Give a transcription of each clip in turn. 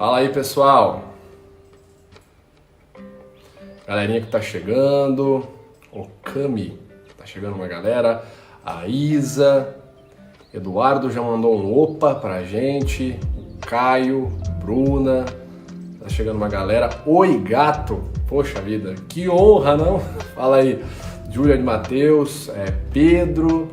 Fala aí, pessoal. Galerinha que tá chegando. O Cami, tá chegando uma galera. A Isa. Eduardo já mandou um opa pra gente. O Caio, Bruna. Tá chegando uma galera. Oi, gato. Poxa vida, que honra, não? Fala aí. Júlia de Matheus, Pedro.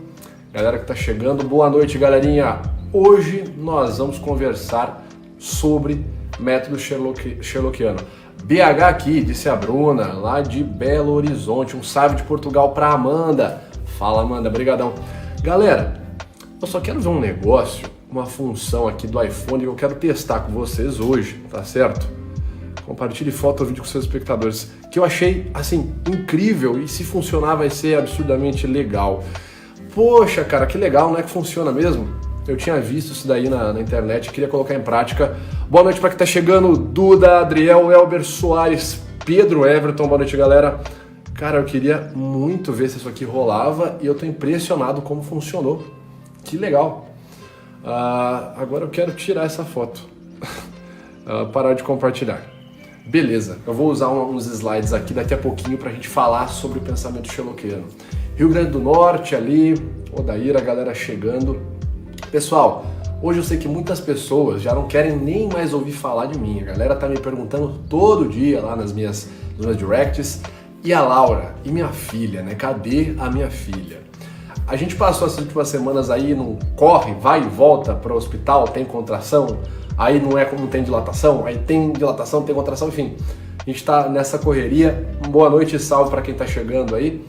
Galera que tá chegando. Boa noite, galerinha. Hoje nós vamos conversar sobre método Sherlockiano. BH aqui, disse a Bruna, lá de Belo Horizonte. Um salve de Portugal pra Amanda. Fala, Amanda, brigadão. Galera, eu só quero ver um negócio, uma função aqui do iPhone que eu quero testar com vocês hoje, tá certo? Compartilhe foto ou vídeo com seus espectadores, que eu achei, assim, incrível, e se funcionar vai ser absurdamente legal. Poxa, cara, que legal, não é que funciona mesmo? Eu tinha visto isso daí na internet e queria colocar em prática. Boa noite para quem tá chegando, Duda, Adriel, Elber Soares, Pedro Everton, boa noite, galera. Cara, eu queria muito ver se isso aqui rolava e eu tô impressionado como funcionou. Que legal. Agora eu quero tirar essa foto. Parar de compartilhar. Beleza, eu vou usar uns slides aqui daqui a pouquinho pra gente falar sobre o pensamento Sherlockiano. Rio Grande do Norte ali, Odaíra, a galera chegando. Pessoal, hoje eu sei que muitas pessoas já não querem nem mais ouvir falar de mim. A galera tá me perguntando todo dia lá nos meus directs. E a Laura? E minha filha, né? Cadê a minha filha? A gente passou essas últimas semanas aí, não corre, vai e volta para o hospital, tem contração, aí não tem dilatação, aí tem dilatação, tem contração, enfim. A gente tá nessa correria. Boa noite e salve para quem tá chegando aí.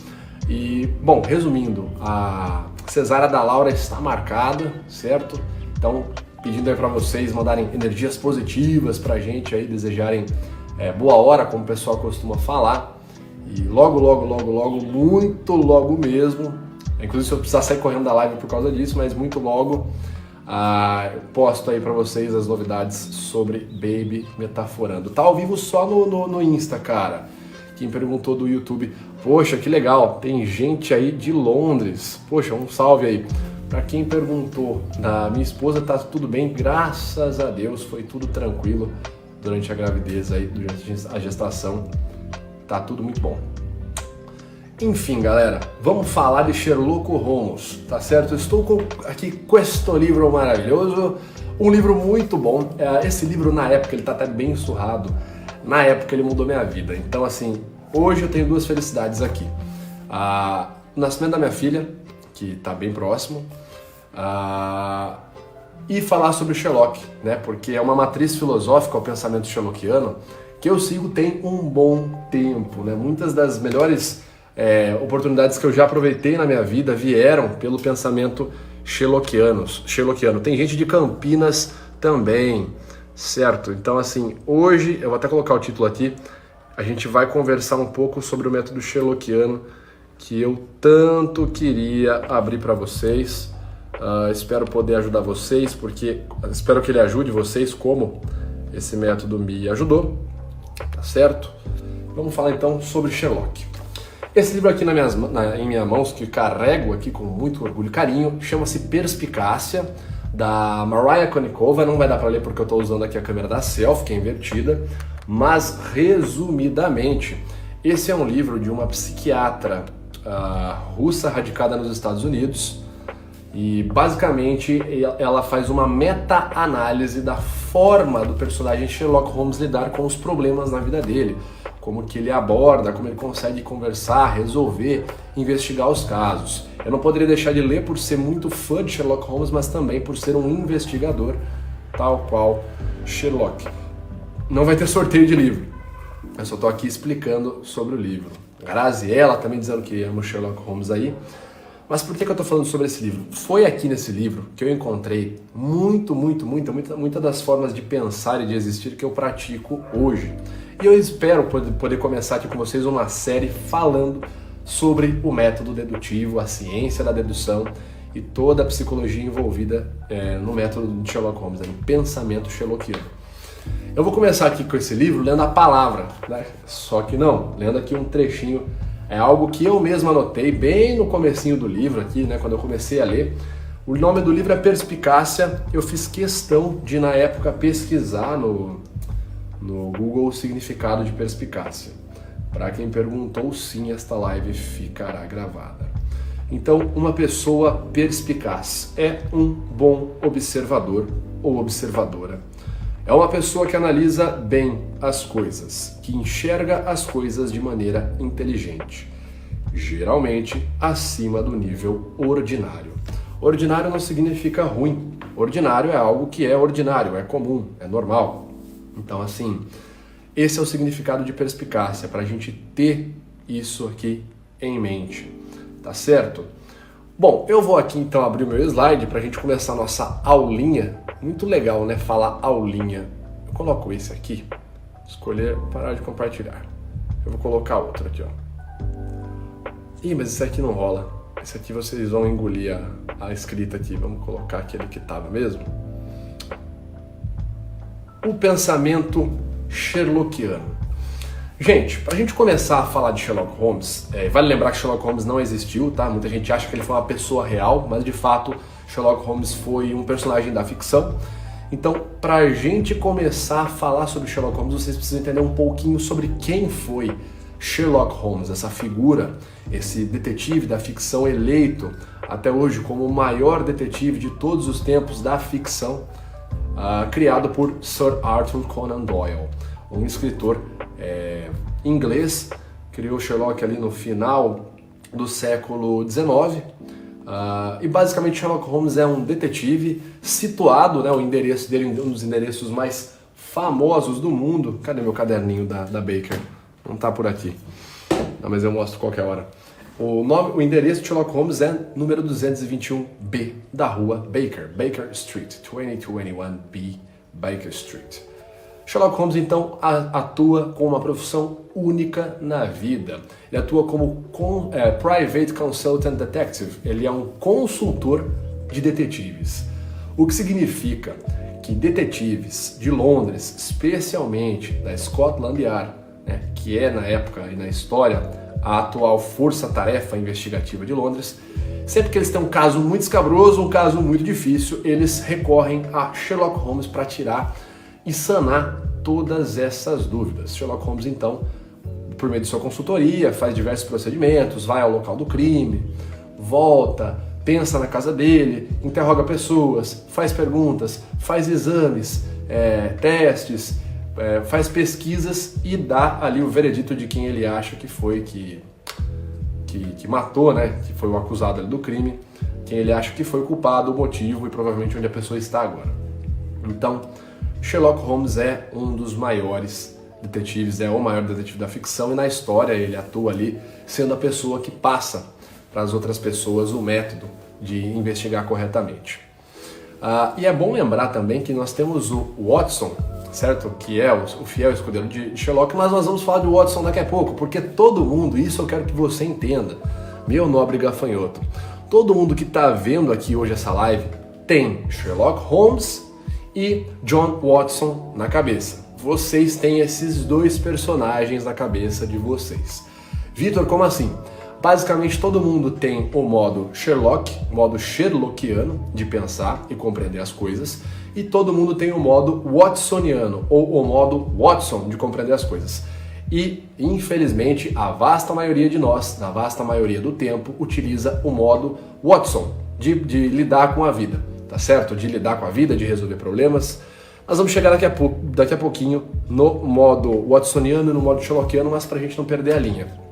E, bom, resumindo, a cesárea da Laura está marcada, certo? Então, pedindo aí para vocês mandarem energias positivas pra gente aí, desejarem boa hora, como o pessoal costuma falar. E logo, muito logo mesmo, inclusive se eu precisar sair correndo da live por causa disso, mas muito logo eu posto aí pra vocês as novidades sobre Baby Metaforando. Tá ao vivo só no Insta, cara. Quem perguntou do YouTube, poxa, que legal, tem gente aí de Londres. Poxa, um salve aí. Pra quem perguntou, da minha esposa tá tudo bem, graças a Deus, foi tudo tranquilo durante a gravidez aí, durante a gestação. Tá tudo muito bom. Enfim, galera, vamos falar de Sherlock Holmes, tá certo? Eu estou aqui com este livro maravilhoso, um livro muito bom. Esse livro, na época, ele tá até bem surrado. Na época, ele mudou minha vida. Então, assim, hoje eu tenho duas felicidades aqui. O nascimento da minha filha, que tá bem próximo, e falar sobre Sherlock, né? Porque é uma matriz filosófica ao pensamento sherlockiano que eu sigo tem um bom tempo, né? Muitas das melhores oportunidades que eu já aproveitei na minha vida vieram pelo pensamento sherlockiano. Tem gente de Campinas também, certo? Então, assim, hoje, eu vou até colocar o título aqui, a gente vai conversar um pouco sobre o método sherlockiano que eu tanto queria abrir para vocês. Espero poder ajudar vocês, porque espero que ele ajude vocês como esse método me ajudou. Tá certo? Vamos falar então sobre Sherlock. Esse livro aqui em minhas mãos, que carrego aqui com muito orgulho e carinho, chama-se Perspicácia, da Mariah Konikova. Não vai dar para ler porque eu estou usando aqui a câmera da selfie, que é invertida, mas resumidamente, esse é um livro de uma psiquiatra russa radicada nos Estados Unidos. E basicamente ela faz uma meta-análise da forma do personagem Sherlock Holmes lidar com os problemas na vida dele, como que ele aborda, como ele consegue conversar, resolver, investigar os casos. Eu não poderia deixar de ler por ser muito fã de Sherlock Holmes, mas também por ser um investigador, tal qual Sherlock. Não vai ter sorteio de livro, eu só estou aqui explicando sobre o livro. Graziella também dizendo que ama o Sherlock Holmes aí. Mas por que eu estou falando sobre esse livro? Foi aqui nesse livro que eu encontrei muita das formas de pensar e de existir que eu pratico hoje. E eu espero poder começar aqui com vocês uma série falando sobre o método dedutivo, a ciência da dedução e toda a psicologia envolvida no método de Sherlock Holmes, no pensamento sherlockiano. Eu vou começar aqui com esse livro lendo a palavra, né? Só que não, lendo aqui um trechinho. É algo que eu mesmo anotei bem no comecinho do livro aqui, né, quando eu comecei a ler. O nome do livro é Perspicácia. Eu fiz questão de, na época, pesquisar no Google o significado de perspicácia. Para quem perguntou, sim, esta live ficará gravada. Então, uma pessoa perspicaz é um bom observador ou observadora. É uma pessoa que analisa bem as coisas, que enxerga as coisas de maneira inteligente, geralmente acima do nível ordinário. Ordinário não significa ruim. Ordinário é algo que é ordinário, é comum, é normal. Então, assim, esse é o significado de perspicácia, para a gente ter isso aqui em mente, tá certo? Bom, eu vou aqui então abrir o meu slide para a gente começar a nossa aulinha. Muito legal, né? Falar aulinha. Eu coloco esse aqui, escolher parar de compartilhar. Eu vou colocar outro aqui, ó. Ih, mas esse aqui não rola. Esse aqui vocês vão engolir a escrita aqui. Vamos colocar aquele que estava mesmo. O pensamento sherlockiano. Gente, para a gente começar a falar de Sherlock Holmes, vale lembrar que Sherlock Holmes não existiu, tá? Muita gente acha que ele foi uma pessoa real, mas de fato Sherlock Holmes foi um personagem da ficção. Então, para a gente começar a falar sobre Sherlock Holmes, vocês precisam entender um pouquinho sobre quem foi Sherlock Holmes, essa figura, esse detetive da ficção eleito até hoje como o maior detetive de todos os tempos da ficção, criado por Sir Arthur Conan Doyle, um escritor inglês, criou Sherlock ali no final do século XIX. E basicamente Sherlock Holmes é um detetive situado, né, o endereço dele, um dos endereços mais famosos do mundo. Cadê meu caderninho da Baker? Não tá por aqui. Não, mas eu mostro qualquer hora. O endereço de Sherlock Holmes é número 221B da rua Baker, Baker Street, 2021B, Baker Street. Sherlock Holmes, então, atua com uma profissão única na vida. Ele atua como Private Consultant Detective. Ele é um consultor de detetives. O que significa que detetives de Londres, especialmente da Scotland Yard, né, que é na época e na história a atual força-tarefa investigativa de Londres, sempre que eles têm um caso muito escabroso, um caso muito difícil, eles recorrem a Sherlock Holmes para tirar e sanar todas essas dúvidas. Sherlock Holmes, então, por meio de sua consultoria, faz diversos procedimentos, vai ao local do crime, volta, pensa na casa dele, interroga pessoas, faz perguntas, faz exames, testes, faz pesquisas e dá ali o veredito de quem ele acha que foi que matou, né? Que foi o acusado ali do crime, quem ele acha que foi o culpado, o motivo e provavelmente onde a pessoa está agora. Então, Sherlock Holmes é um dos maiores detetives, é o maior detetive da ficção, e na história ele atua ali sendo a pessoa que passa para as outras pessoas o método de investigar corretamente. E é bom lembrar também que nós temos o Watson, certo? Que é o fiel escudeiro de Sherlock, mas nós vamos falar de Watson daqui a pouco, porque todo mundo, isso eu quero que você entenda, meu nobre gafanhoto, todo mundo que está vendo aqui hoje essa live tem Sherlock Holmes e John Watson na cabeça. Vocês têm esses dois personagens na cabeça de vocês. Vitor, como assim? Basicamente todo mundo tem o modo Sherlock, modo sherlockiano de pensar e compreender as coisas, e todo mundo tem o modo watsoniano, ou o modo Watson de compreender as coisas. E, infelizmente, a vasta maioria de nós, na vasta maioria do tempo, utiliza o modo Watson, de lidar com a vida, tá certo? De lidar com a vida, de resolver problemas. Nós vamos chegar daqui a pouquinho no modo watsoniano e no modo sherlockiano, mas pra gente não perder a linha.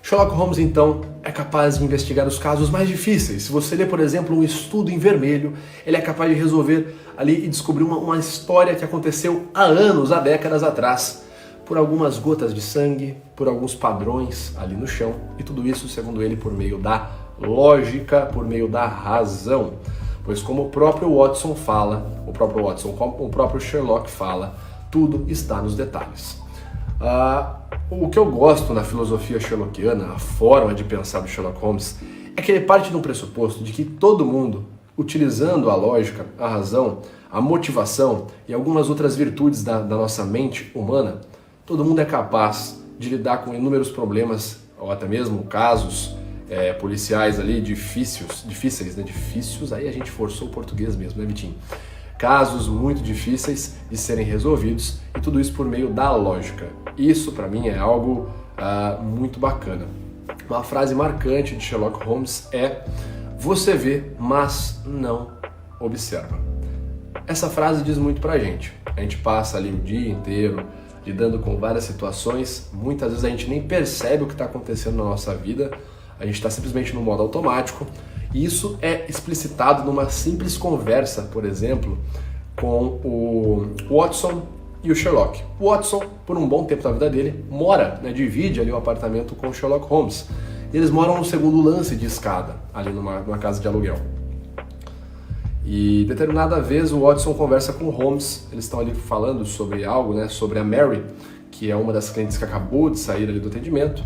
Sherlock Holmes, então, é capaz de investigar os casos mais difíceis. Se você ler, por exemplo, um estudo em vermelho, ele é capaz de resolver ali e descobrir uma história que aconteceu há anos, há décadas atrás, por algumas gotas de sangue, por alguns padrões ali no chão, e tudo isso, segundo ele, por meio da lógica, por meio da razão. Pois como o próprio Watson fala, o próprio Sherlock fala, tudo está nos detalhes. O que eu gosto na filosofia sherlockiana, a forma de pensar do Sherlock Holmes, é que ele parte de um pressuposto de que todo mundo, utilizando a lógica, a razão, a motivação e algumas outras virtudes da nossa mente humana, todo mundo é capaz de lidar com inúmeros problemas, ou até mesmo casos policiais ali difíceis, né? Difíceis, aí a gente forçou o português mesmo, né, Vitinho? casos muito difíceis de serem resolvidos, e tudo isso por meio da lógica. Isso, para mim, é algo muito bacana. Uma frase marcante de Sherlock Holmes é: você vê, mas não observa. Essa frase diz muito pra gente. A gente passa ali o dia inteiro lidando com várias situações, muitas vezes a gente nem percebe o que está acontecendo na nossa vida, a gente está simplesmente no modo automático, e isso é explicitado numa simples conversa, por exemplo, com o Watson e o Sherlock. O Watson, por um bom tempo da vida dele, divide ali o apartamento com o Sherlock Holmes. Eles moram no segundo lance de escada, ali numa casa de aluguel. E determinada vez o Watson conversa com o Holmes, eles estão ali falando sobre algo, sobre a Mary, que é uma das clientes que acabou de sair ali do atendimento.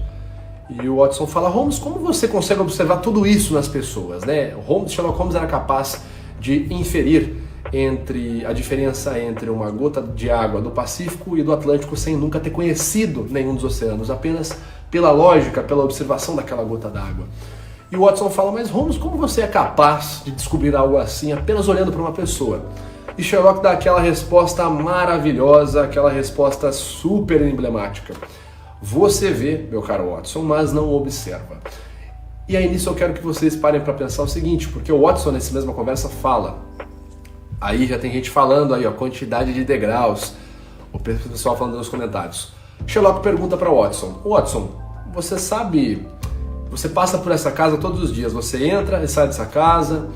E o Watson fala: Holmes, como você consegue observar tudo isso nas pessoas, né? Sherlock Holmes era capaz de inferir a diferença entre uma gota de água do Pacífico e do Atlântico sem nunca ter conhecido nenhum dos oceanos, apenas pela lógica, pela observação daquela gota d'água. E o Watson fala: mas Holmes, como você é capaz de descobrir algo assim apenas olhando para uma pessoa? E Sherlock dá aquela resposta maravilhosa, aquela resposta super emblemática: você vê, meu caro Watson, mas não observa. E aí nisso eu quero que vocês parem para pensar o seguinte, porque o Watson nessa mesma conversa fala, aí já tem gente falando aí, quantidade de degraus, o pessoal falando nos comentários. Sherlock pergunta para Watson: Watson, você passa por essa casa todos os dias, você entra e sai dessa casa,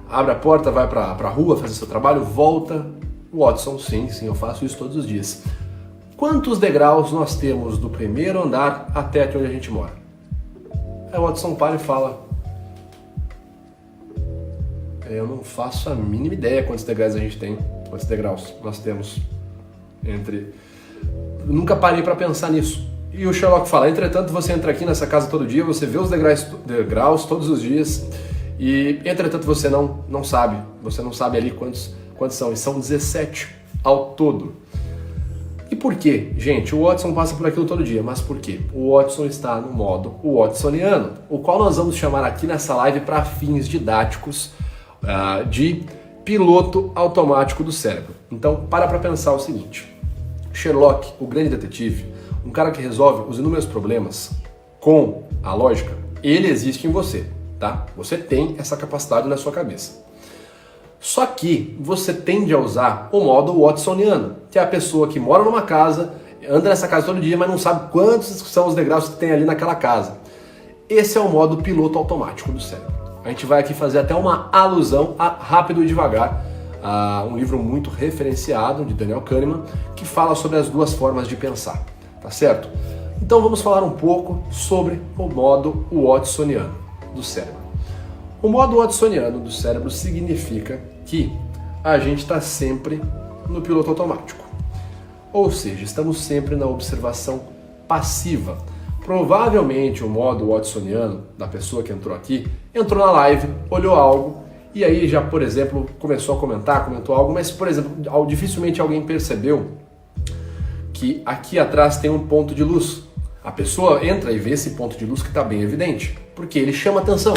abre a porta, vai para a rua fazer seu trabalho, volta. Watson: sim, eu faço isso todos os dias. Quantos degraus nós temos do primeiro andar até aqui onde a gente mora? Aí o Watson para e fala: eu não faço a mínima ideia quantos degraus a gente tem, quantos degraus nós temos entre... Nunca parei para pensar nisso. E o Sherlock fala: entretanto, você entra aqui nessa casa todo dia, você vê os degraus todos os dias, e entretanto você não sabe ali quantos são, e são 17 ao todo. E por quê? Gente, o Watson passa por aquilo todo dia, mas por quê? O Watson está no modo watsoniano, o qual nós vamos chamar aqui nessa live para fins didáticos de piloto automático do cérebro. Então, para pensar o seguinte: Sherlock, o grande detetive, um cara que resolve os inúmeros problemas com a lógica, ele existe em você, tá? Você tem essa capacidade na sua cabeça. Só que você tende a usar o modo watsoniano, que é a pessoa que mora numa casa, anda nessa casa todo dia, mas não sabe quantos são os degraus que tem ali naquela casa. Esse é o modo piloto automático do cérebro. A gente vai aqui fazer até uma alusão a Rápido e Devagar, um livro muito referenciado de Daniel Kahneman, que fala sobre as duas formas de pensar. Tá certo? Então vamos falar um pouco sobre o modo watsoniano do cérebro. O modo watsoniano do cérebro significa que a gente está sempre no piloto automático. Ou seja, estamos sempre na observação passiva. Provavelmente o modo watsoniano da pessoa que entrou aqui, entrou na live, olhou algo, e aí já, por exemplo, começou a comentou algo, mas, por exemplo, dificilmente alguém percebeu que aqui atrás tem um ponto de luz. A pessoa entra e vê esse ponto de luz que está bem evidente, porque ele chama atenção.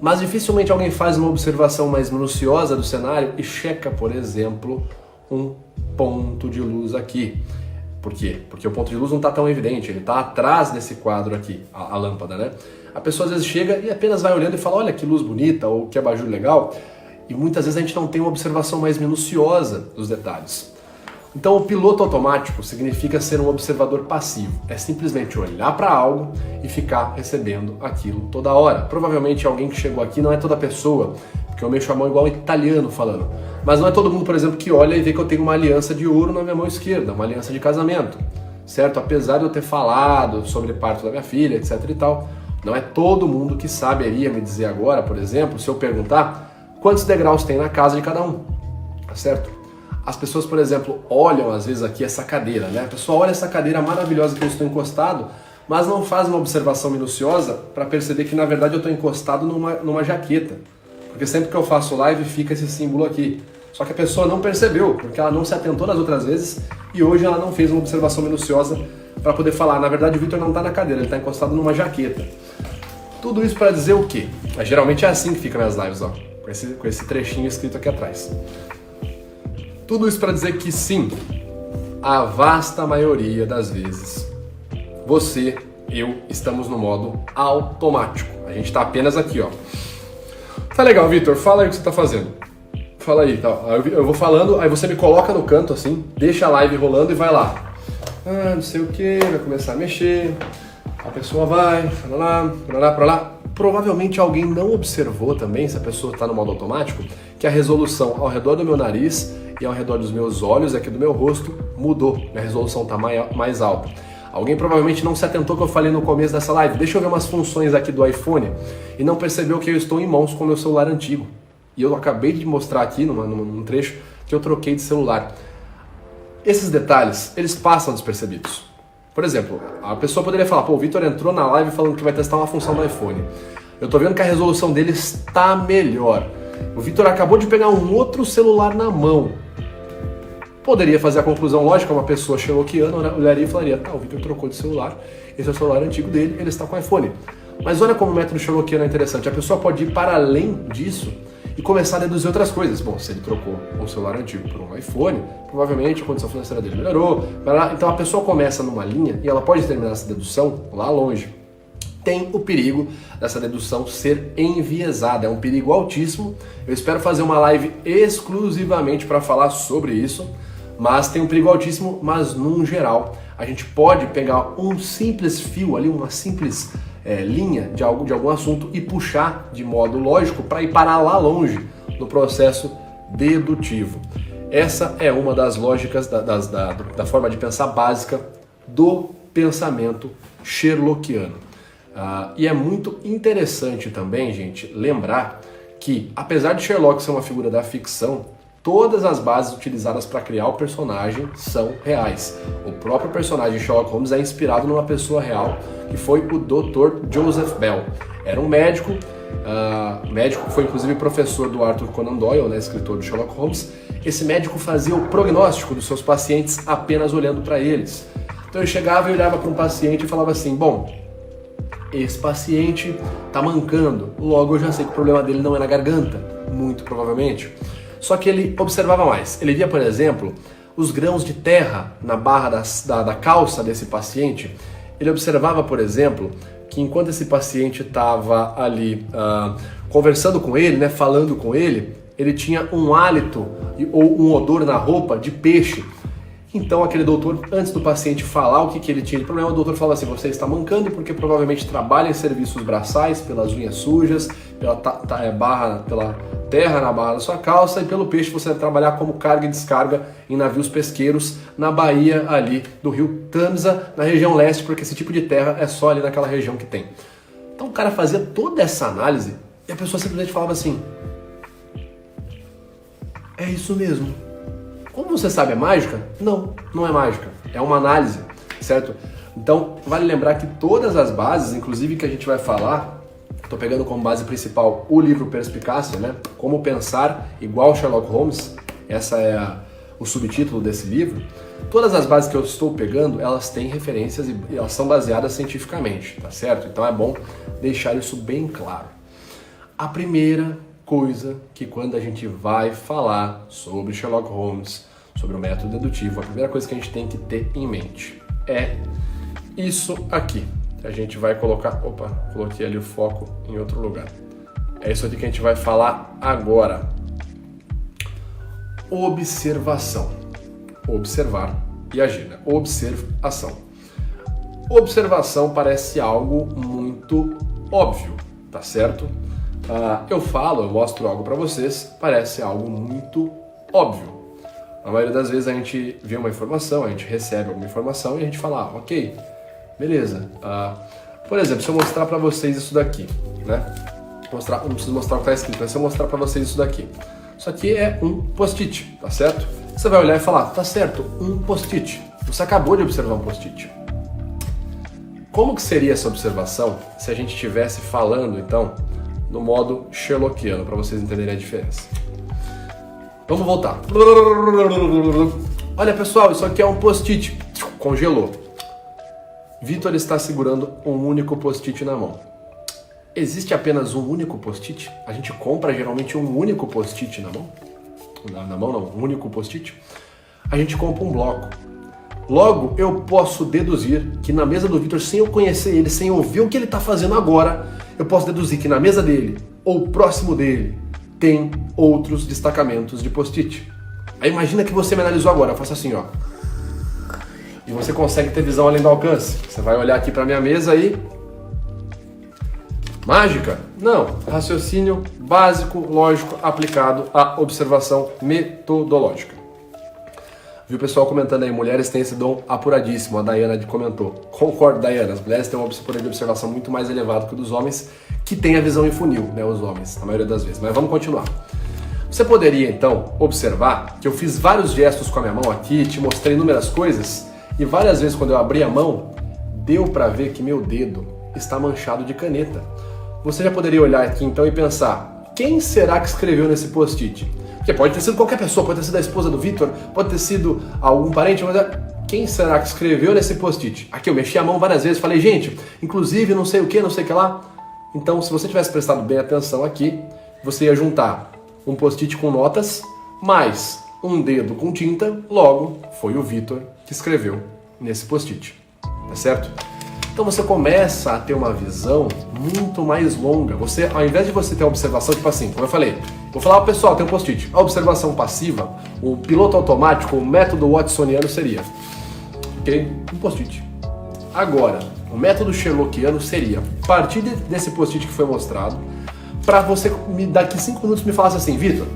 Mas dificilmente alguém faz uma observação mais minuciosa do cenário e checa, por exemplo, um ponto de luz aqui. Por quê? Porque o ponto de luz não está tão evidente, ele está atrás desse quadro aqui, a lâmpada, né? A pessoa às vezes chega e apenas vai olhando e fala: olha que luz bonita, ou que abajur legal, e muitas vezes a gente não tem uma observação mais minuciosa dos detalhes. Então o piloto automático significa ser um observador passivo, é simplesmente olhar para algo e ficar recebendo aquilo toda hora. Provavelmente alguém que chegou aqui, não é toda pessoa, porque eu mexo a mão igual um italiano falando, mas não é todo mundo, por exemplo, que olha e vê que eu tenho uma aliança de ouro na minha mão esquerda, uma aliança de casamento, certo? Apesar de eu ter falado sobre parto da minha filha, etc e tal, não é todo mundo que saberia me dizer agora, por exemplo, se eu perguntar quantos degraus tem na casa de cada um, tá certo? As pessoas, por exemplo, olham às vezes aqui essa cadeira, né? A pessoa olha essa cadeira maravilhosa que eu estou encostado, mas não faz uma observação minuciosa para perceber que na verdade eu estou encostado numa jaqueta. Porque sempre que eu faço live fica esse símbolo aqui. Só que a pessoa não percebeu, porque ela não se atentou nas outras vezes e hoje ela não fez uma observação minuciosa para poder falar: na verdade o Victor não está na cadeira, ele está encostado numa jaqueta. Tudo isso para dizer o quê? Geralmente é assim que fica minhas lives, ó, com esse trechinho escrito aqui atrás. Tudo isso para dizer que sim, a vasta maioria das vezes, você, eu, estamos no modo automático. A gente está apenas aqui, ó. Tá legal, Vitor, fala aí o que você tá fazendo. Fala aí, tá? Eu vou falando, aí você me coloca no canto assim, deixa a live rolando e vai lá. Não sei o que, vai começar a mexer, a pessoa vai, pra lá. Provavelmente alguém não observou também, se a pessoa está no modo automático, que a resolução ao redor do meu nariz e ao redor dos meus olhos, aqui do meu rosto, mudou. A resolução está mais alta. Alguém provavelmente não se atentou que eu falei no começo dessa live. Deixa eu ver umas funções aqui do iPhone e não percebeu que eu estou em mãos com o meu celular antigo. E eu acabei de mostrar aqui num trecho que eu troquei de celular. Esses detalhes, eles passam despercebidos. Por exemplo, a pessoa poderia falar, pô, o Vitor entrou na live falando que vai testar uma função do iPhone. Eu tô vendo que a resolução dele está melhor. O Vitor acabou de pegar um outro celular na mão. Poderia fazer a conclusão lógica, uma pessoa sherlockiana olharia e falaria, tá, o Vitor trocou de celular, esse é o celular antigo dele, ele está com iPhone. Mas olha como o método sherlockiano é interessante, a pessoa pode ir para além disso e começar a deduzir outras coisas. Bom, se ele trocou um celular antigo por um iPhone, provavelmente a condição financeira dele melhorou. Então a pessoa começa numa linha e ela pode terminar essa dedução lá longe. Tem o perigo dessa dedução ser enviesada, é um perigo altíssimo. Eu espero fazer uma live exclusivamente para falar sobre isso, mas tem um perigo altíssimo, mas num geral a gente pode pegar um simples fio ali, uma simples linha de algum assunto e puxar de modo lógico para ir parar lá longe no processo dedutivo. Essa é uma das lógicas da forma de pensar básica do pensamento sherlockiano. E é muito interessante também, gente, lembrar que, apesar de Sherlock ser uma figura da ficção, todas as bases utilizadas para criar o personagem são reais. O próprio personagem Sherlock Holmes é inspirado numa pessoa real, que foi o Dr. Joseph Bell. Era um médico, médico que foi inclusive professor do Arthur Conan Doyle, né, escritor do Sherlock Holmes. Esse médico fazia o prognóstico dos seus pacientes apenas olhando para eles. Então ele chegava e olhava para um paciente e falava assim, bom, esse paciente está mancando, logo eu já sei que o problema dele não é na garganta, muito provavelmente. Só que ele observava mais. Ele via, por exemplo, os grãos de terra na barra da calça desse paciente. Ele observava, por exemplo, que enquanto esse paciente estava ali conversando com ele, né, falando com ele, ele tinha um hálito ou um odor na roupa de peixe. Então aquele doutor, antes do paciente falar o que ele tinha de problema, o doutor fala assim, você está mancando porque provavelmente trabalha em serviços braçais, pelas unhas sujas, pela terra na barra da sua calça e pelo peixe você deve trabalhar como carga e descarga em navios pesqueiros na baía ali do rio Tamsa, na região leste, porque esse tipo de terra é só ali naquela região que tem. Então o cara fazia toda essa análise e a pessoa simplesmente falava assim, é isso mesmo. Como você sabe, é mágica? Não, não é mágica. É uma análise, certo? Então, vale lembrar que todas as bases, inclusive que a gente vai falar, estou pegando como base principal o livro Perspicácia, né? Como pensar igual Sherlock Holmes, essa é o subtítulo desse livro. Todas as bases que eu estou pegando, elas têm referências e elas são baseadas cientificamente, tá certo? Então é bom deixar isso bem claro. A primeira coisa que quando a gente vai falar sobre Sherlock Holmes, sobre o método dedutivo, a primeira coisa que a gente tem que ter em mente é isso aqui. A gente vai colocar... Opa, coloquei ali o foco em outro lugar. É isso aqui que a gente vai falar agora. Observação. Observar e agir, né? Observação. Observação parece algo muito óbvio, tá certo? Eu mostro algo para vocês, parece algo muito óbvio. A maioria das vezes a gente vê uma informação, a gente recebe alguma informação e a gente fala, ok, beleza. Por exemplo, se eu mostrar para vocês isso daqui, né? Não preciso mostrar o que está escrito, mas se eu mostrar para vocês isso daqui. Isso aqui é um post-it, tá certo? Você vai olhar e falar, tá certo, um post-it. Você acabou de observar um post-it. Como que seria essa observação se a gente estivesse falando, então, no modo sherlockiano, para vocês entenderem a diferença? Vamos voltar. Olha, pessoal, isso aqui é um post-it. Congelou. Vitor está segurando um único post-it na mão. Existe apenas um único post-it? A gente compra geralmente um único post-it na mão? na mão não, um único post-it, a gente compra um bloco. Logo, eu posso deduzir que na mesa do Vitor, sem eu conhecer ele, sem ouvir o que ele está fazendo agora, eu posso deduzir que na mesa dele, ou próximo dele, tem outros destacamentos de post-it. Aí imagina que você me analisou agora, eu faço assim, ó. E você consegue ter visão além do alcance. Você vai olhar aqui para minha mesa e... Mágica? Não. Raciocínio básico, lógico, aplicado à observação metodológica. Viu o pessoal comentando aí, mulheres têm esse dom apuradíssimo, a Dayana comentou. Concordo, Dayana, as mulheres têm um poder de observação muito mais elevado que o dos homens, que tem a visão em funil, né, os homens, na maioria das vezes. Mas vamos continuar. Você poderia, então, observar que eu fiz vários gestos com a minha mão aqui, te mostrei inúmeras coisas, e várias vezes quando eu abri a mão, deu para ver que meu dedo está manchado de caneta. Você já poderia olhar aqui então e pensar, quem será que escreveu nesse post-it? Porque pode ter sido qualquer pessoa, pode ter sido a esposa do Vitor, pode ter sido algum parente, mas quem será que escreveu nesse post-it? Aqui eu mexi a mão várias vezes, falei, gente, inclusive não sei o que, não sei o que lá. Então, se você tivesse prestado bem atenção aqui, você ia juntar um post-it com notas, mais um dedo com tinta, logo foi o Vitor que escreveu nesse post-it, tá certo? Então você começa a ter uma visão muito mais longa. Você, ao invés de você ter a observação, tipo assim, como eu falei, vou falar pro pessoal, tem um post-it. A observação passiva, o piloto automático, o método watsoniano seria, ok? Um post-it. Agora, o método sherlockiano seria, a partir desse post-it que foi mostrado, para você, daqui 5 minutos, me falasse assim, Vitor,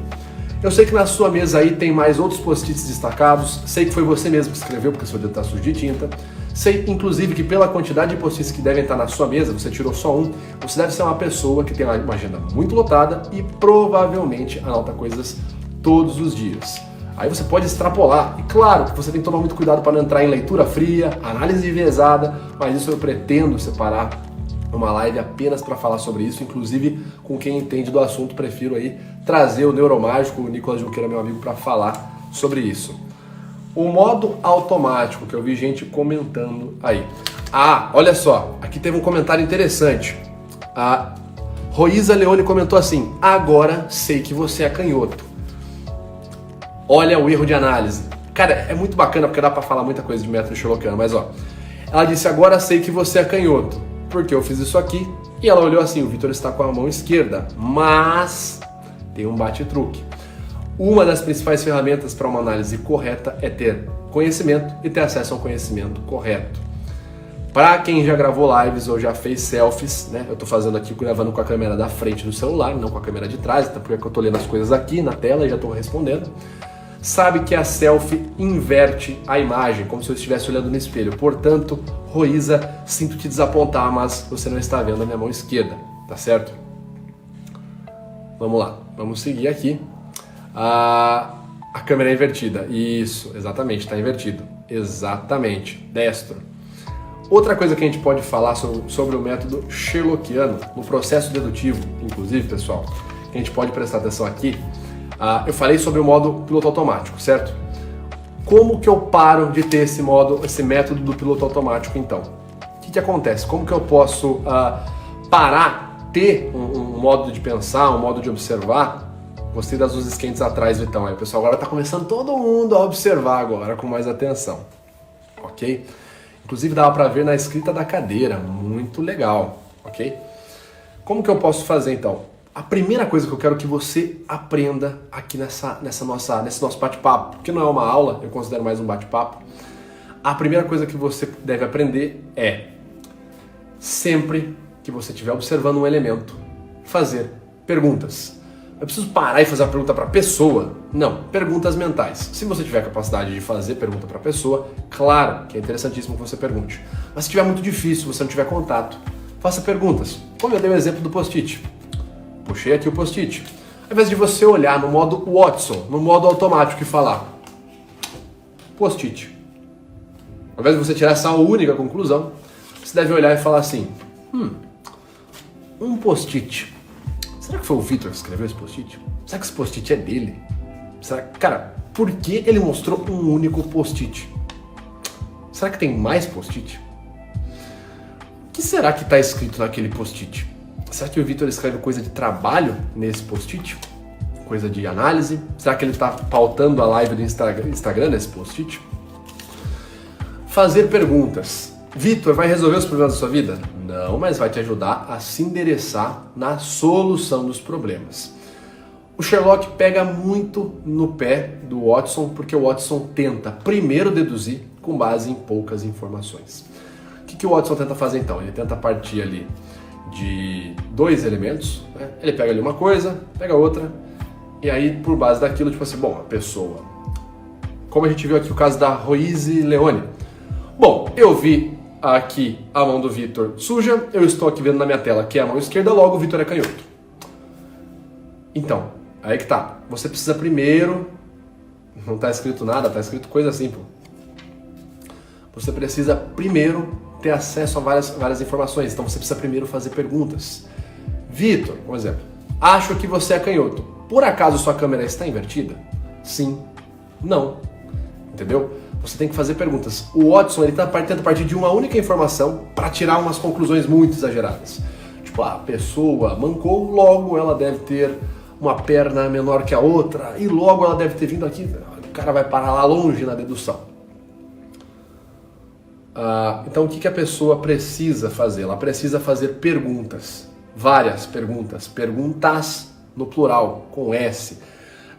eu sei que na sua mesa aí tem mais outros post-its destacados, sei que foi você mesmo que escreveu, porque seu dedo está sujo de tinta, sei, inclusive, que pela quantidade de post-its que devem estar na sua mesa, você tirou só um, você deve ser uma pessoa que tem uma agenda muito lotada e provavelmente anota coisas todos os dias. Aí você pode extrapolar, e claro que você tem que tomar muito cuidado para não entrar em leitura fria, análise enviesada, mas isso eu pretendo separar uma live apenas para falar sobre isso, inclusive com quem entende do assunto, prefiro aí trazer o neuromágico, o Nicolas Junqueira, meu amigo, para falar sobre isso. O modo automático, que eu vi gente comentando aí. Ah, olha só, aqui teve um comentário interessante. A Roísa Leone comentou assim, agora sei que você é canhoto. Olha o erro de análise. Cara, é muito bacana porque dá para falar muita coisa de método sherlockiano, mas ó, ela disse, agora sei que você é canhoto, porque eu fiz isso aqui, e ela olhou assim, o Vitor está com a mão esquerda, mas tem um bate-truque. Uma das principais ferramentas para uma análise correta é ter conhecimento e ter acesso ao conhecimento correto. Para quem já gravou lives ou já fez selfies, né? Eu estou fazendo aqui, gravando com a câmera da frente do celular, não com a câmera de trás, até porque eu estou lendo as coisas aqui na tela e já estou respondendo. Sabe que a selfie inverte a imagem, como se eu estivesse olhando no espelho. Portanto, Roísa, sinto te desapontar, mas você não está vendo a minha mão esquerda, tá certo? Vamos lá, vamos seguir aqui. A câmera é invertida. Isso, exatamente, está invertido. Exatamente, destro. Outra coisa que a gente pode falar sobre o método sherlockiano, no processo dedutivo, inclusive, pessoal, que a gente pode prestar atenção aqui, eu falei sobre o modo piloto automático, certo? Como que eu paro de ter esse método do piloto automático, então? O que acontece? Como que eu posso parar, ter um modo de pensar, um modo de observar? Gostei das luzes quentes atrás, Vitão. Aí, pessoal, agora está começando todo mundo a observar agora com mais atenção, ok? Inclusive dava para ver na escrita da cadeira, muito legal, ok? Como que eu posso fazer, então? A primeira coisa que eu quero que você aprenda aqui nesse nosso bate-papo, que não é uma aula, eu considero mais um bate-papo, a primeira coisa que você deve aprender é, sempre que você estiver observando um elemento, fazer perguntas. Eu preciso parar e fazer a pergunta para a pessoa? Não, perguntas mentais. Se você tiver capacidade de fazer pergunta para a pessoa, claro que é interessantíssimo que você pergunte. Mas se estiver muito difícil, você não tiver contato, faça perguntas. Como eu dei o exemplo do post-it. Puxei aqui o post-it. Ao invés de você olhar no modo Watson, no modo automático e falar post-it, ao invés de você tirar essa única conclusão, você deve olhar e falar assim, um post-it. Será que foi o Vitor que escreveu esse post-it? Será que esse post-it é dele? Cara, por que ele mostrou um único post-it? Será que tem mais post-it? O que será que está escrito naquele post-it? Será que o Vitor escreve coisa de trabalho nesse post-it? coisa de análise? Será que ele está pautando a live do Instagram nesse post-it? Fazer perguntas. Vitor, vai resolver os problemas da sua vida? Não, mas vai te ajudar a se endereçar na solução dos problemas. O Sherlock pega muito no pé do Watson, porque o Watson tenta primeiro deduzir com base em poucas informações. O que o Watson tenta fazer então? Ele tenta partir ali de dois elementos, né? Ele pega ali uma coisa, pega outra, e aí por base daquilo, tipo assim, bom, a pessoa... Como a gente viu aqui o caso da Roise Leone. Bom, eu vi aqui a mão do Vitor suja, eu estou aqui vendo na minha tela que é a mão esquerda, logo o Vitor é canhoto. Então, aí que tá. Você precisa primeiro... Não está escrito nada, está escrito coisa assim, pô. Você precisa primeiro ter acesso a várias informações. Então você precisa primeiro fazer perguntas. Vitor, por exemplo, acho que você é canhoto. Por acaso sua câmera está invertida? Sim. Não. Entendeu? Você tem que fazer perguntas. O Watson, ele tenta partir de uma única informação para tirar umas conclusões muito exageradas. Tipo, a pessoa mancou, logo ela deve ter uma perna menor que a outra, e logo ela deve ter vindo aqui. O cara vai parar lá longe na dedução. Então o que a pessoa precisa fazer? Ela precisa fazer perguntas. Várias perguntas. Perguntas no plural, com S.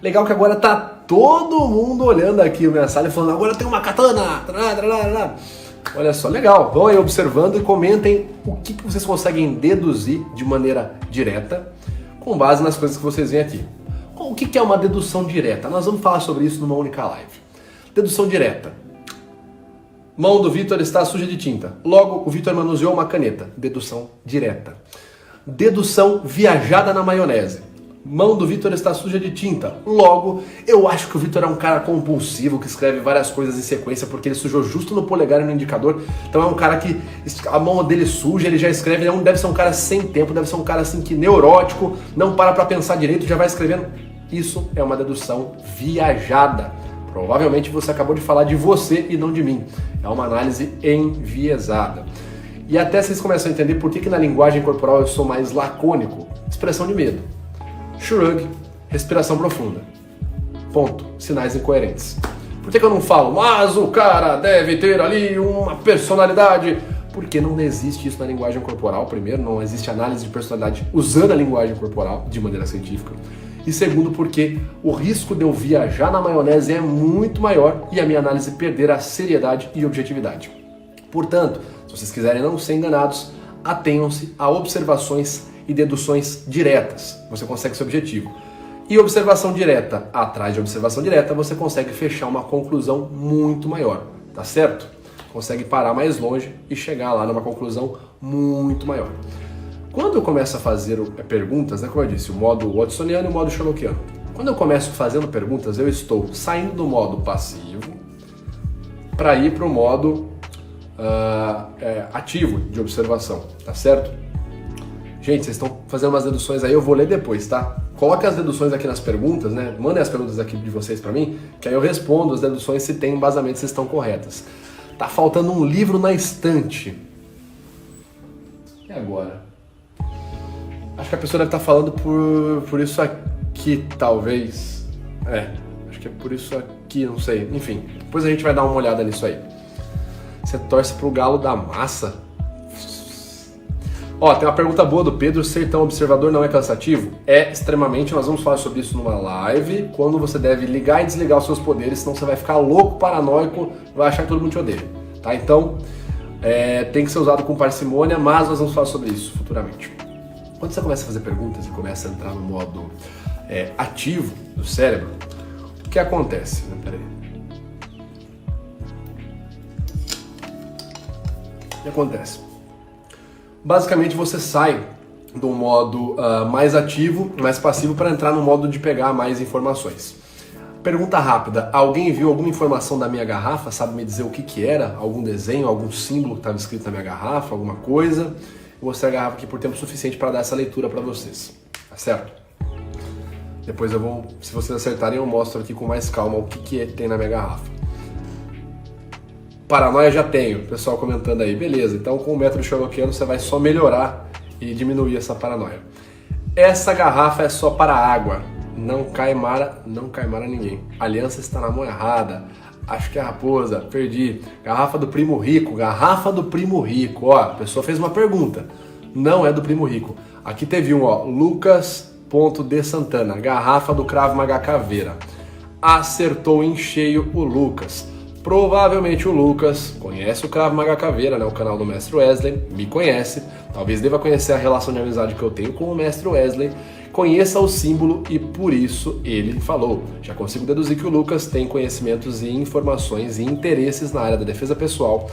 Legal que agora tá todo mundo olhando aqui a minha sala e falando, agora tem uma katana! Olha só, legal. Vão aí observando e comentem o que vocês conseguem deduzir de maneira direta com base nas coisas que vocês veem aqui. O que é uma dedução direta? Nós vamos falar sobre isso numa única live. Dedução direta. Mão do Vitor está suja de tinta. Logo, o Vitor manuseou uma caneta. Dedução direta. Dedução viajada na maionese. Mão do Vitor está suja de tinta. Logo, eu acho que o Vitor é um cara compulsivo que escreve várias coisas em sequência porque ele sujou justo no polegar e no indicador. Então é um cara que a mão dele suja, ele já escreve. Ele deve ser um cara sem tempo, deve ser um cara assim que neurótico, não para pra pensar direito, já vai escrevendo. Isso é uma dedução viajada. Provavelmente você acabou de falar de você e não de mim. É uma análise enviesada. E até vocês começam a entender por que na linguagem corporal eu sou mais lacônico. Expressão de medo. Shrug, respiração profunda. Ponto. Sinais incoerentes. Por que eu não falo, mas o cara deve ter ali uma personalidade? Porque não existe isso na linguagem corporal. Primeiro, não existe análise de personalidade usando a linguagem corporal de maneira científica. E segundo, porque o risco de eu viajar na maionese é muito maior e a minha análise perder a seriedade e objetividade. Portanto, se vocês quiserem não ser enganados, atenham-se a observações e deduções diretas. Você consegue esse objetivo. E observação direta atrás de observação direta, você consegue fechar uma conclusão muito maior, tá certo? Consegue parar mais longe e chegar lá numa conclusão muito maior. Quando eu começo a fazer perguntas, né, como eu disse, o modo watsoniano e o modo sherlockiano. Quando eu começo fazendo perguntas, eu estou saindo do modo passivo para ir para o modo ativo de observação, tá certo? Gente, vocês estão fazendo umas deduções aí, eu vou ler depois, tá? Coloque as deduções aqui nas perguntas, né? Mandem as perguntas aqui de vocês para mim, que aí eu respondo as deduções se tem embasamento, se estão corretas. Tá faltando um livro na estante. E agora? Acho que a pessoa deve estar falando por isso aqui, talvez. Acho que é por isso aqui, não sei. Enfim, depois a gente vai dar uma olhada nisso aí. Você torce pro galo da massa? Ó, tem uma pergunta boa do Pedro. Ser tão observador não é cansativo? É extremamente. Nós vamos falar sobre isso numa live. Quando você deve ligar e desligar os seus poderes, senão você vai ficar louco, paranoico, vai achar que todo mundo te odeia. Tá? Então, tem que ser usado com parcimônia, mas nós vamos falar sobre isso futuramente. Quando você começa a fazer perguntas e começa a entrar no modo ativo do cérebro, o que acontece? Peraí. O que acontece? Basicamente você sai do modo mais ativo, mais passivo, para entrar no modo de pegar mais informações. Pergunta rápida: alguém viu alguma informação da minha garrafa? Sabe me dizer o que era? Algum desenho, algum símbolo que estava escrito na minha garrafa, alguma coisa? Vou mostrar a garrafa aqui por tempo suficiente para dar essa leitura para vocês, tá certo? Depois eu vou, se vocês acertarem, eu mostro aqui com mais calma o que tem na minha garrafa. Paranoia já tenho, pessoal comentando aí, beleza, então com o método sherlockiano você vai só melhorar e diminuir essa paranoia. Essa garrafa é só para água, Não cai mara ninguém. A aliança está na mão errada. Acho que é a raposa, perdi. Garrafa do primo rico, garrafa do primo rico. Ó, a pessoa fez uma pergunta. Não é do primo rico. Aqui teve um, ó, Lucas.de Santana, garrafa do Krav Maga Caveira. Acertou em cheio o Lucas. Provavelmente o Lucas conhece o Krav Maga Caveira, né, o canal do Mestre Wesley, me conhece, talvez deva conhecer a relação de amizade que eu tenho com o Mestre Wesley, conheça o símbolo e por isso ele falou. Já consigo deduzir que o Lucas tem conhecimentos e informações e interesses na área da defesa pessoal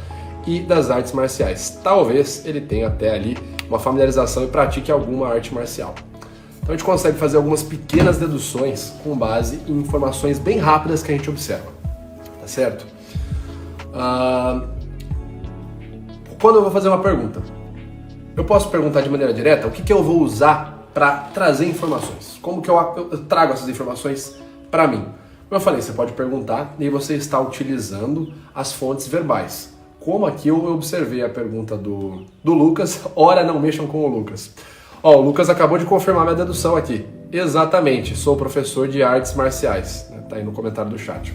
e das artes marciais. Talvez ele tenha até ali uma familiarização e pratique alguma arte marcial. Então a gente consegue fazer algumas pequenas deduções com base em informações bem rápidas que a gente observa, tá certo? Quando eu vou fazer uma pergunta, eu posso perguntar de maneira direta o que eu vou usar para trazer informações. Como que eu trago essas informações para mim? Como eu falei, você pode perguntar e você está utilizando as fontes verbais. Como aqui eu observei a pergunta do Lucas, ora não mexam com o Lucas. Ó, o Lucas acabou de confirmar minha dedução aqui. Exatamente, sou professor de artes marciais. Tá aí no comentário do chat.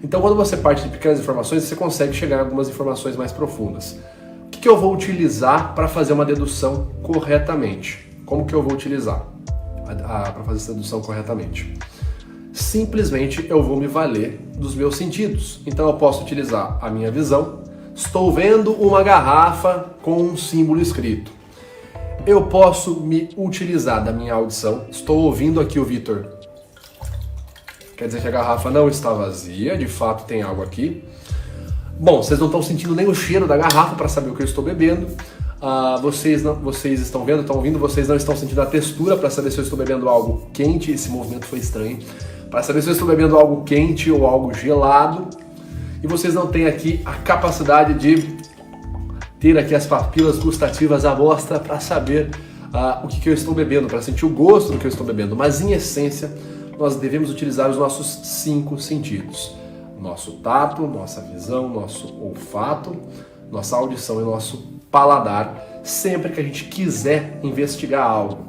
Então, quando você parte de pequenas informações, você consegue chegar em algumas informações mais profundas. O que eu vou utilizar para fazer uma dedução corretamente? Como que eu vou utilizar para fazer essa dedução corretamente? Simplesmente eu vou me valer dos meus sentidos. Então, eu posso utilizar a minha visão. Estou vendo uma garrafa com um símbolo escrito. Eu posso me utilizar da minha audição. Estou ouvindo aqui o Vitor. Quer dizer que a garrafa não está vazia, de fato tem algo aqui. Bom, vocês não estão sentindo nem o cheiro da garrafa para saber o que eu estou bebendo. Vocês estão vendo, estão ouvindo, vocês não estão sentindo a textura para saber se eu estou bebendo algo quente. Esse movimento foi estranho. Para saber se eu estou bebendo algo quente ou algo gelado. E vocês não têm aqui a capacidade de ter aqui as papilas gustativas à mostra para saber o que eu estou bebendo, para sentir o gosto do que eu estou bebendo. Mas em essência, nós devemos utilizar os nossos 5 sentidos. Nosso tato, nossa visão, nosso olfato, nossa audição e nosso paladar, sempre que a gente quiser investigar algo.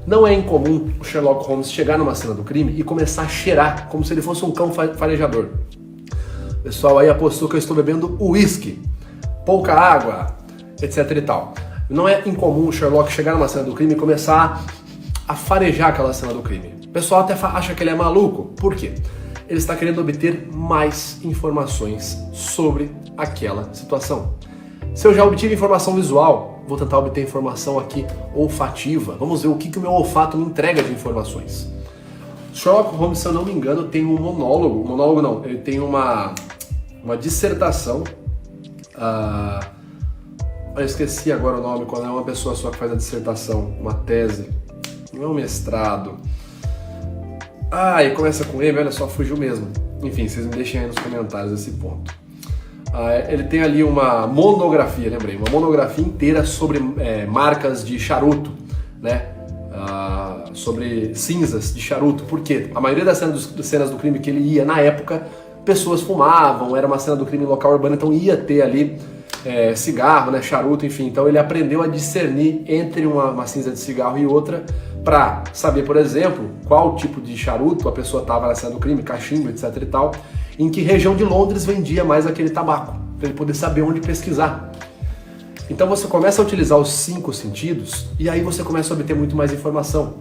Não é incomum o Sherlock Holmes chegar numa cena do crime e começar a cheirar, como se ele fosse um cão farejador. O pessoal aí apostou que eu estou bebendo uísque, pouca água, etc e tal. Não é incomum o Sherlock chegar numa cena do crime e começar a farejar aquela cena do crime. O pessoal até acha que ele é maluco. Por quê? Ele está querendo obter mais informações sobre aquela situação. Se eu já obtive informação visual, vou tentar obter informação aqui olfativa. Vamos ver o que o meu olfato me entrega de informações. Sherlock Holmes, se eu não me engano, tem um monólogo. Monólogo não, ele tem uma dissertação. Eu esqueci agora o nome, quando é uma pessoa só que faz a dissertação, uma tese. Não é um mestrado. E começa com M, olha só, fugiu mesmo. Enfim, vocês me deixem aí nos comentários esse ponto. Ele tem ali uma monografia, lembrei, uma monografia inteira sobre marcas de charuto, né? Sobre cinzas de charuto, porque a maioria das cenas do crime que ele ia na época, pessoas fumavam, era uma cena do crime em local urbano, então ia ter ali cigarro, né, charuto, enfim. Então ele aprendeu a discernir entre uma cinza de cigarro e outra para saber, por exemplo, qual tipo de charuto a pessoa estava na cena do crime, cachimbo, etc e tal, em que região de Londres vendia mais aquele tabaco, para ele poder saber onde pesquisar. Então você começa a utilizar os 5 sentidos e aí você começa a obter muito mais informação.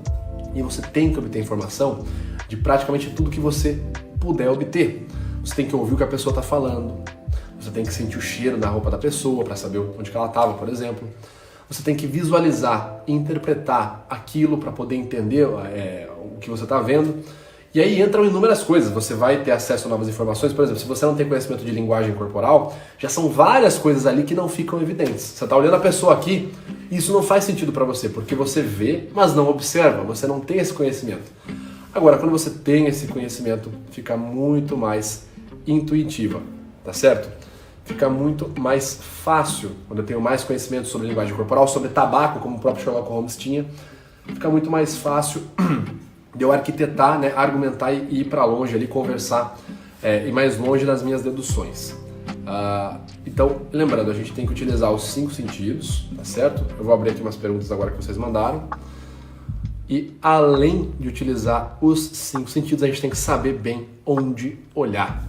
E você tem que obter informação de praticamente tudo que você puder obter. Você tem que ouvir o que a pessoa está falando, você tem que sentir o cheiro da roupa da pessoa para saber onde que ela estava, por exemplo. Você tem que visualizar, interpretar aquilo para poder entender o que você está vendo. E aí entram inúmeras coisas, você vai ter acesso a novas informações. Por exemplo, se você não tem conhecimento de linguagem corporal, já são várias coisas ali que não ficam evidentes. Você está olhando a pessoa aqui, e isso não faz sentido para você, porque você vê, mas não observa, você não tem esse conhecimento. Agora, quando você tem esse conhecimento, fica muito mais intuitiva, tá certo? Fica muito mais fácil, quando eu tenho mais conhecimento sobre linguagem corporal, sobre tabaco, como o próprio Sherlock Holmes tinha, fica muito mais fácil de eu arquitetar, né, argumentar e ir para longe ali, conversar, ir mais longe nas minhas deduções. Então, lembrando, a gente tem que utilizar os 5 sentidos, tá certo? Eu vou abrir aqui umas perguntas agora que vocês mandaram. E além de utilizar os 5 sentidos, a gente tem que saber bem onde olhar,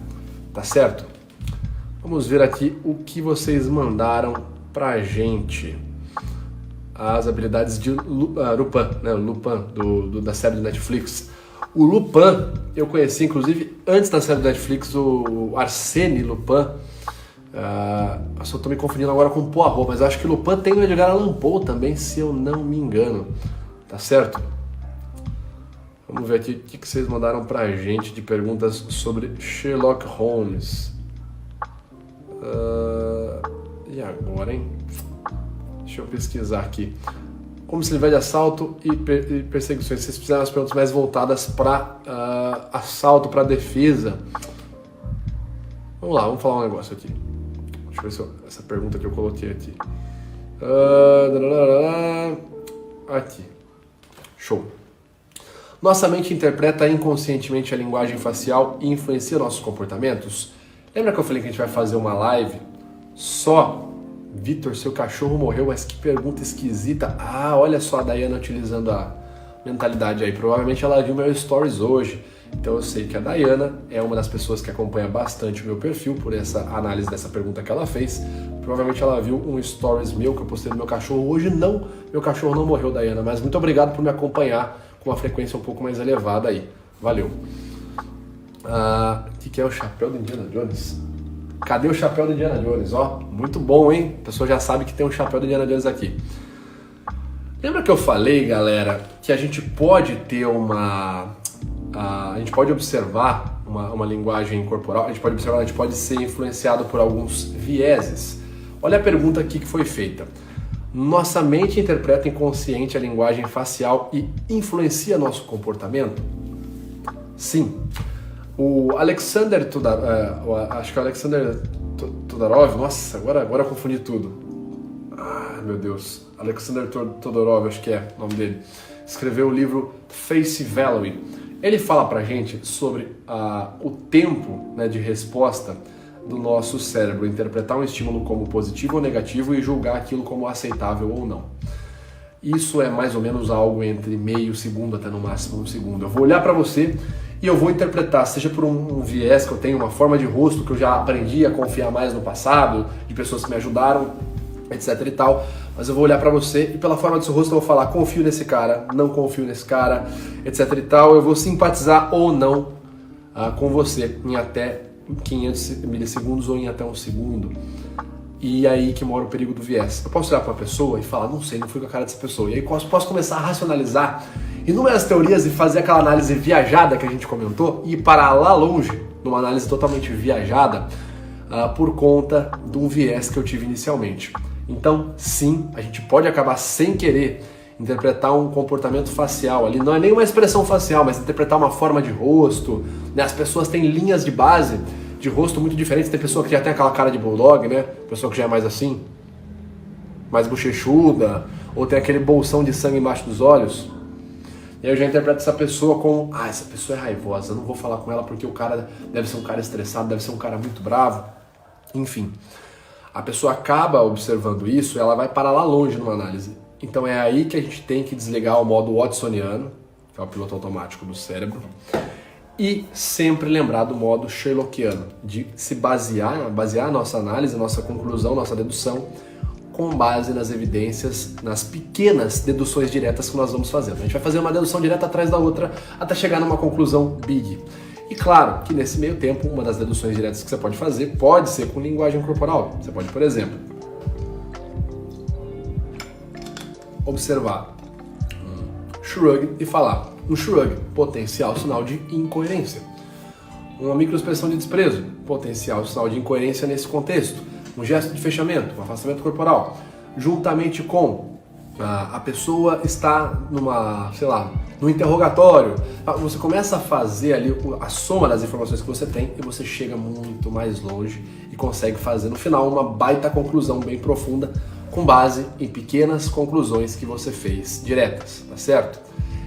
tá certo? Vamos ver aqui o que vocês mandaram pra gente. As habilidades de Lupin, né? Lupin da série do Netflix. O Lupin, eu conheci inclusive antes da série do Netflix, o Arsène Lupin. Eu só tô me confundindo agora com o Poirot, mas acho que o Lupin tem o Edgar Allan Poe também, se eu não me engano. Tá certo? Vamos ver aqui o que vocês mandaram pra gente de perguntas sobre Sherlock Holmes. E agora, hein? Deixa eu pesquisar aqui. Como se livrar de assalto e perseguições. Vocês fizeram as perguntas mais voltadas para assalto, para defesa. Vamos lá, vamos falar um negócio aqui. Deixa eu ver se essa pergunta que eu coloquei aqui. Aqui. Show. Nossa mente interpreta inconscientemente a linguagem facial e influencia nossos comportamentos? Lembra que eu falei que a gente vai fazer uma live só? Vitor, seu cachorro morreu, mas que pergunta esquisita. Olha só a Dayana utilizando a mentalidade aí. Provavelmente ela viu meu stories hoje. Então eu sei que a Dayana é uma das pessoas que acompanha bastante o meu perfil por essa análise dessa pergunta que ela fez. Provavelmente ela viu um stories meu que eu postei do meu cachorro. Hoje não, meu cachorro não morreu, Dayana, mas muito obrigado por me acompanhar com uma frequência um pouco mais elevada aí. Valeu. O que é o chapéu do Indiana Jones? Cadê o chapéu do Indiana Jones? Ó, muito bom, hein? A pessoa já sabe que tem um chapéu do Indiana Jones aqui. Lembra que eu falei, galera, que a gente pode ter a gente pode observar uma linguagem corporal, a gente pode ser influenciado por alguns vieses. Olha a pergunta aqui que foi feita. Nossa mente interpreta inconsciente a linguagem facial e influencia nosso comportamento? Sim. O Alexander acho que é o Alexander Todorov, nossa, agora eu confundi tudo. Meu Deus, Alexander Todorov, acho que é o nome dele, escreveu o livro Face Value. Ele fala pra gente sobre o tempo, né, de resposta do nosso cérebro, interpretar um estímulo como positivo ou negativo e julgar aquilo como aceitável ou não. Isso é mais ou menos algo entre meio segundo até no máximo 1 segundo. Eu vou olhar pra você e eu vou interpretar, seja por um viés que eu tenho, uma forma de rosto que eu já aprendi a confiar mais no passado, de pessoas que me ajudaram, etc e tal, mas eu vou olhar pra você e pela forma do seu rosto eu vou falar confio nesse cara, não confio nesse cara, etc e tal, eu vou simpatizar ou não com você em até 500 milissegundos ou em até 1 segundo. E aí que mora o perigo do viés. Eu posso olhar pra uma pessoa e falar, não sei, não fui com a cara dessa pessoa. E aí posso começar a racionalizar inúmeras teorias e fazer aquela análise viajada que a gente comentou e parar lá longe, numa análise totalmente viajada, por conta de um viés que eu tive inicialmente. Então, sim, a gente pode acabar sem querer interpretar um comportamento facial ali, não é nem uma expressão facial, mas interpretar uma forma de rosto, né? As pessoas têm linhas de base de rosto muito diferentes, tem pessoa que já tem aquela cara de bulldog, né? Pessoa que já é mais assim, mais bochechuda, ou tem aquele bolsão de sangue embaixo dos olhos. E aí eu já interpreto essa pessoa como, essa pessoa é raivosa, eu não vou falar com ela porque o cara deve ser um cara estressado, deve ser um cara muito bravo. Enfim, a pessoa acaba observando isso, ela vai parar lá longe numa análise. Então é aí que a gente tem que desligar o modo watsoniano, que é o piloto automático do cérebro, e sempre lembrar do modo sherlockiano, de se basear a nossa análise, a nossa conclusão, nossa dedução, com base nas evidências, nas pequenas deduções diretas que nós vamos fazendo. A gente vai fazer uma dedução direta atrás da outra até chegar numa conclusão big. E claro que nesse meio tempo, uma das deduções diretas que você pode fazer pode ser com linguagem corporal. Você pode, por exemplo, observar um shrug e falar um shrug, potencial sinal de incoerência. Uma microexpressão de desprezo, potencial sinal de incoerência nesse contexto. Um gesto de fechamento, um afastamento corporal, juntamente com a pessoa está no interrogatório. Você começa a fazer ali a soma das informações que você tem e você chega muito mais longe e consegue fazer no final uma baita conclusão bem profunda com base em pequenas conclusões que você fez diretas, tá certo?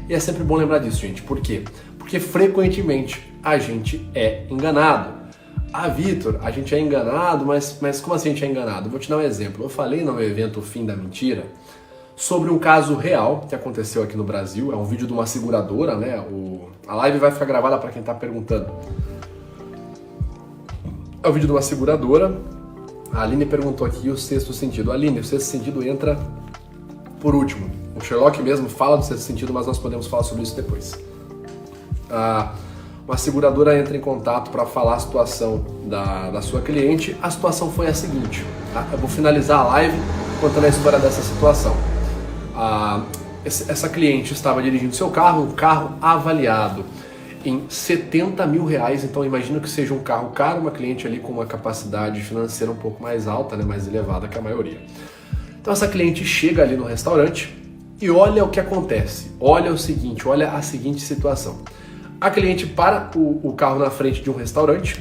E é sempre bom lembrar disso, gente. Por quê? Porque frequentemente a gente é enganado. Vitor, a gente é enganado, mas como assim a gente é enganado? Vou te dar um exemplo. Eu falei no meu evento O Fim da Mentira sobre um caso real que aconteceu aqui no Brasil. É um vídeo de uma seguradora, né? A live vai ficar gravada para quem está perguntando. É um vídeo de uma seguradora. A Aline perguntou aqui o sexto sentido. Aline, o sexto sentido entra por último. O Sherlock mesmo fala do sexto sentido, mas nós podemos falar sobre isso depois. Uma seguradora entra em contato para falar a situação da sua cliente. A situação foi a seguinte, tá? Eu vou finalizar a live contando a história dessa situação. Essa cliente estava dirigindo seu carro, um carro avaliado em R$70 mil, então imagino que seja um carro caro, uma cliente ali com uma capacidade financeira um pouco mais alta, né, mais elevada que a maioria. Então essa cliente chega ali no restaurante e olha o que acontece, olha o seguinte, olha a seguinte situação. A cliente para o carro na frente de um restaurante,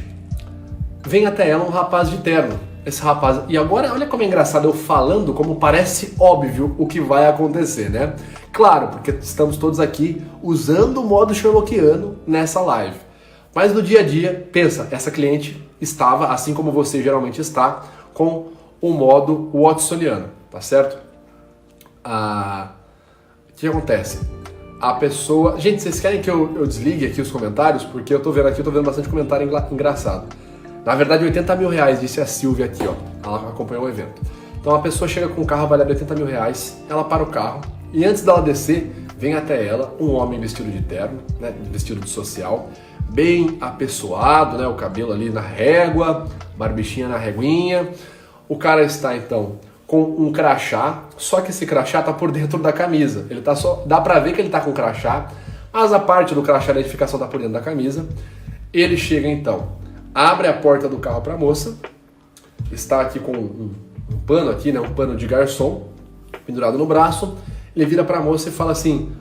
vem até ela um rapaz de terno. Esse rapaz, e agora olha como é engraçado eu falando, como parece óbvio o que vai acontecer, né? Claro, porque estamos todos aqui usando o modo Sherlockiano nessa live. Mas no dia a dia, pensa, essa cliente estava, assim como você geralmente está, com o modo Watsoniano, tá certo? O que acontece? A pessoa... Gente, vocês querem que eu desligue aqui os comentários? Porque eu tô vendo aqui, eu tô vendo bastante comentário engraçado. Na verdade, R$80 mil, disse a Silvia aqui, ó. Ela acompanhou o evento. Então a pessoa chega com um carro avaliado R$80 mil, ela para o carro e antes dela descer, vem até ela um homem vestido de terno, né, vestido de social, bem apessoado, né, o cabelo ali na régua, barbichinha na reguinha. O cara está então com um crachá, só que esse crachá tá por dentro da camisa. Ele tá só, dá pra ver que ele tá com crachá, mas a parte do crachá da identificação tá por dentro da camisa. Ele chega então, abre a porta do carro pra moça, está aqui com um pano aqui, né, um pano de garçom, pendurado no braço. Ele vira pra moça e fala assim: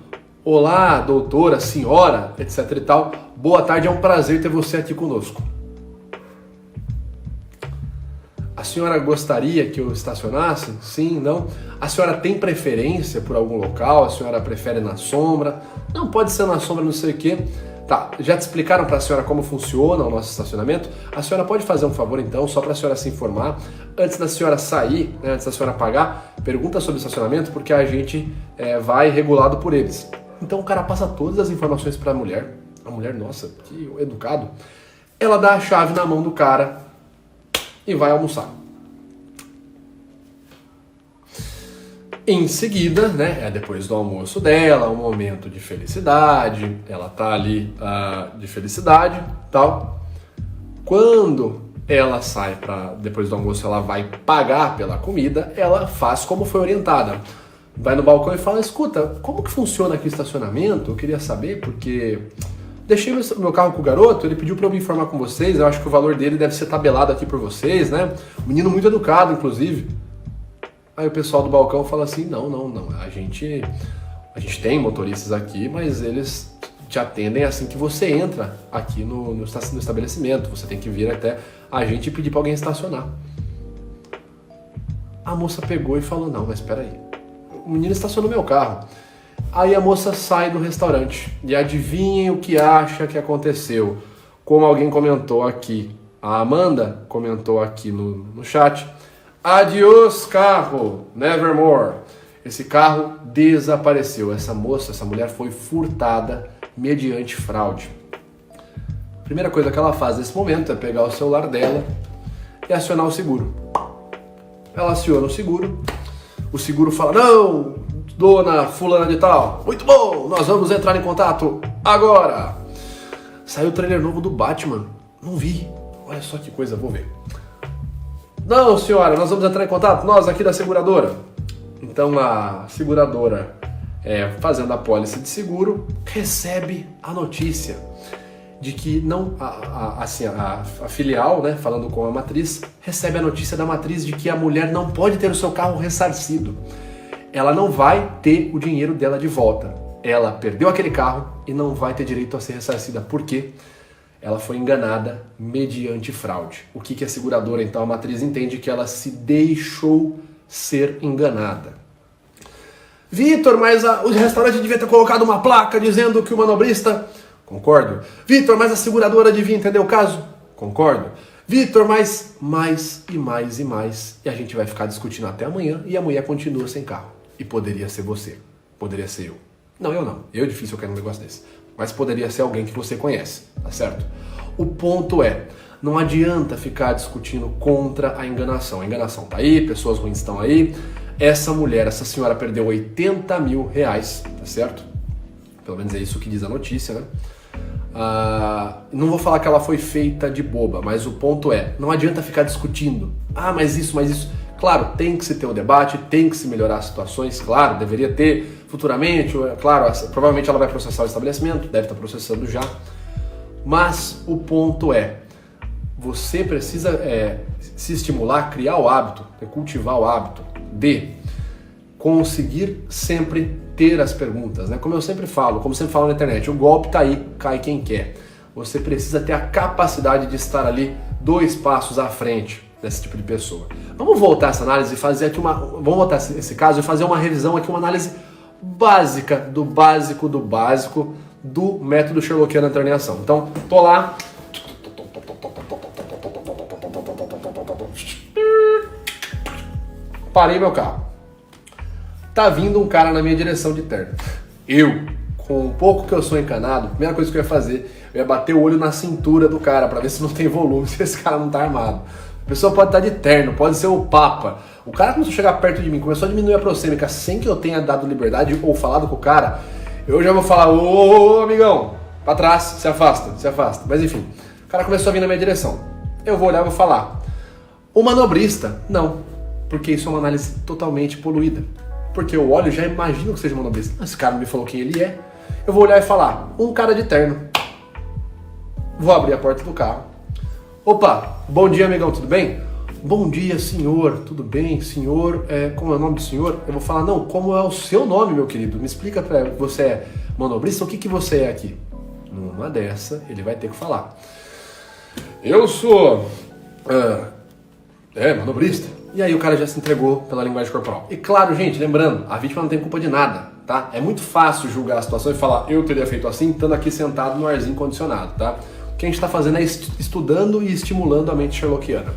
olá, doutora, senhora, etc e tal, boa tarde, é um prazer ter você aqui conosco. A senhora gostaria que eu estacionasse? Sim, não? A senhora tem preferência por algum local? A senhora prefere na sombra? Não, pode ser na sombra, não sei o quê. Tá, já te explicaram para a senhora como funciona o nosso estacionamento? A senhora pode fazer um favor então, só para a senhora se informar, antes da senhora sair, né, antes da senhora pagar, pergunta sobre o estacionamento, porque a gente vai regulado por eles. Então o cara passa todas as informações para a mulher, nossa, que educado, ela dá a chave na mão do cara e vai almoçar. Em seguida, né, depois do almoço dela, um momento de felicidade, ela tá ali de felicidade, tal. Quando ela sai depois do almoço, ela vai pagar pela comida, ela faz como foi orientada. Vai no balcão e fala: escuta, como que funciona aqui o estacionamento? Eu queria saber, porque deixei meu carro com o garoto, ele pediu para eu me informar com vocês, eu acho que o valor dele deve ser tabelado aqui por vocês, né? Um menino muito educado, inclusive. Aí o pessoal do balcão fala assim: não, a gente tem motoristas aqui, mas eles te atendem assim que você entra aqui no estabelecimento, você tem que vir até a gente e pedir para alguém estacionar. A moça pegou e falou: não, mas espera aí, o menino estacionou meu carro. Aí a moça sai do restaurante e adivinhem o que acha que aconteceu. Como alguém comentou aqui, a Amanda comentou aqui no chat: adiós carro, nevermore. Esse carro desapareceu. Essa mulher foi furtada mediante fraude. A primeira coisa que ela faz nesse momento é pegar o celular dela e acionar o seguro. Ela aciona o seguro fala: não, dona fulana de tal, muito bom, nós vamos entrar em contato agora. Saiu o trailer novo do Batman, não vi, olha só que coisa, vou ver. Não, senhora, nós vamos entrar em contato, nós aqui da seguradora. Então a seguradora, fazendo a pólice de seguro, recebe a notícia de que a filial, né, falando com a matriz, recebe a notícia da matriz de que a mulher não pode ter o seu carro ressarcido. Ela não vai ter o dinheiro dela de volta. Ela perdeu aquele carro e não vai ter direito a ser ressarcida. Por quê? Ela foi enganada mediante fraude. O que a seguradora, então, a matriz entende que ela se deixou ser enganada. Vitor, mas o restaurante devia ter colocado uma placa dizendo que o manobrista... Concordo. Vitor, mas a seguradora devia entender o caso? Concordo. Vitor, mas mais e mais e mais. E a gente vai ficar discutindo até amanhã e a mulher continua sem carro. E poderia ser você, poderia ser eu. Não, eu não. Eu é difícil eu quero um negócio desse. Mas poderia ser alguém que você conhece, tá certo? O ponto é, não adianta ficar discutindo contra a enganação. A enganação tá aí, pessoas ruins estão aí. Essa mulher, essa senhora perdeu 80 mil reais, tá certo? Pelo menos é isso que diz a notícia, né? Não vou falar que ela foi feita de boba, mas o ponto é, não adianta ficar discutindo. Mas isso. Claro, tem que se ter um debate, tem que se melhorar as situações, claro, deveria ter futuramente, claro, provavelmente ela vai processar o estabelecimento, deve estar processando já. Mas o ponto é, você precisa se estimular, criar o hábito, cultivar o hábito de conseguir sempre ter as perguntas, né? Como eu sempre falo, na internet, o golpe tá aí, cai quem quer. Você precisa ter a capacidade de estar ali 2 passos à frente desse tipo de pessoa. Vamos voltar essa análise e fazer aqui vamos voltar esse caso e fazer uma revisão aqui, uma análise básica do básico do método Sherlockiano da interneação. Então, tô lá. Parei meu carro. Tá vindo um cara na minha direção de terno. Com um pouco que eu sou encanado, a primeira coisa que eu ia fazer, eu ia bater o olho na cintura do cara pra ver se não tem volume, se esse cara não tá armado. A pessoa pode estar de terno, pode ser o Papa. O cara começou a chegar perto de mim, começou a diminuir a proxêmica sem que eu tenha dado liberdade ou falado com o cara, eu já vou falar, ô amigão, pra trás, se afasta. Mas enfim, o cara começou a vir na minha direção. Eu vou olhar e vou falar, o manobrista, não, porque isso é uma análise totalmente poluída. Porque eu olho e já imagino que seja manobrista. Esse cara não me falou quem ele é. Eu vou olhar e falar, um cara de terno. Vou abrir a porta do carro. Opa, bom dia amigão, tudo bem? Bom dia senhor, tudo bem? Senhor, como é o nome do senhor? Eu vou falar, não, como é o seu nome, meu querido? Me explica pra você é manobrista, o que você é aqui? Numa dessa, ele vai ter que falar. Eu sou... manobrista. E aí o cara já se entregou pela linguagem corporal. E claro, gente, lembrando, a vítima não tem culpa de nada, tá? É muito fácil julgar a situação e falar, eu teria feito assim, estando aqui sentado no arzinho condicionado, tá? O que a gente está fazendo é estudando e estimulando a mente sherlockiana.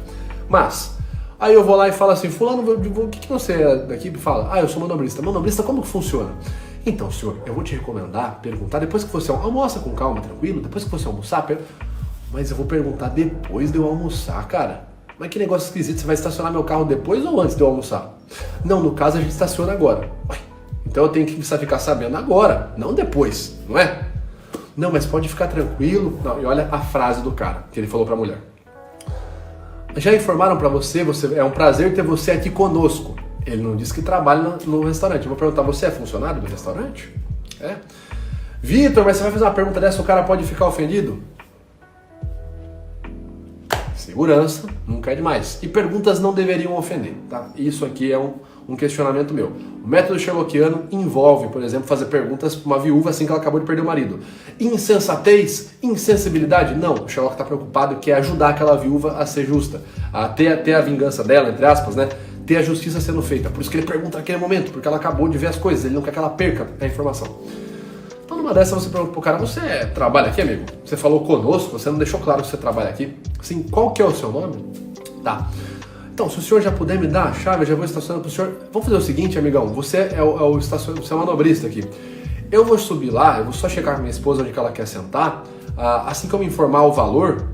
Mas, aí eu vou lá e falo assim, fulano, o que você é daqui? E fala, eu sou manobrista. Manobrista, como que funciona? Então, senhor, eu vou te recomendar, perguntar, depois que você almoça com calma, tranquilo, depois que você almoçar, mas eu vou perguntar depois de eu almoçar, cara. Mas que negócio esquisito, você vai estacionar meu carro depois ou antes de eu almoçar? Não, no caso a gente estaciona agora. Então eu tenho que ficar sabendo agora, não depois, não é? Não, mas pode ficar tranquilo. Não, e olha a frase do cara, que ele falou pra mulher. Já informaram pra você, é um prazer ter você aqui conosco. Ele não disse que trabalha no restaurante. Eu vou perguntar, você é funcionário do restaurante? Vitor, mas você vai fazer uma pergunta dessa, o cara pode ficar ofendido? Segurança nunca é demais. E perguntas não deveriam ofender, tá? Isso aqui é um questionamento meu. O método sherlockiano envolve, por exemplo, fazer perguntas para uma viúva assim que ela acabou de perder o marido. Insensatez? Insensibilidade? Não. O Sherlock está preocupado que é ajudar aquela viúva a ser justa, a ter a vingança dela, entre aspas, né? Ter a justiça sendo feita. Por isso que ele pergunta naquele momento, porque ela acabou de ver as coisas, ele não quer que ela perca a informação. Então numa dessas você pergunta pro cara, você trabalha aqui, amigo? Você falou conosco, você não deixou claro que você trabalha aqui? Sim, qual que é o seu nome? Tá. Então, se o senhor já puder me dar a chave, eu já vou estacionar pro senhor. Vamos fazer o seguinte, amigão, você você é o manobrista aqui. Eu vou subir lá, eu vou só checar com minha esposa onde que ela quer sentar. Assim que eu me informar o valor,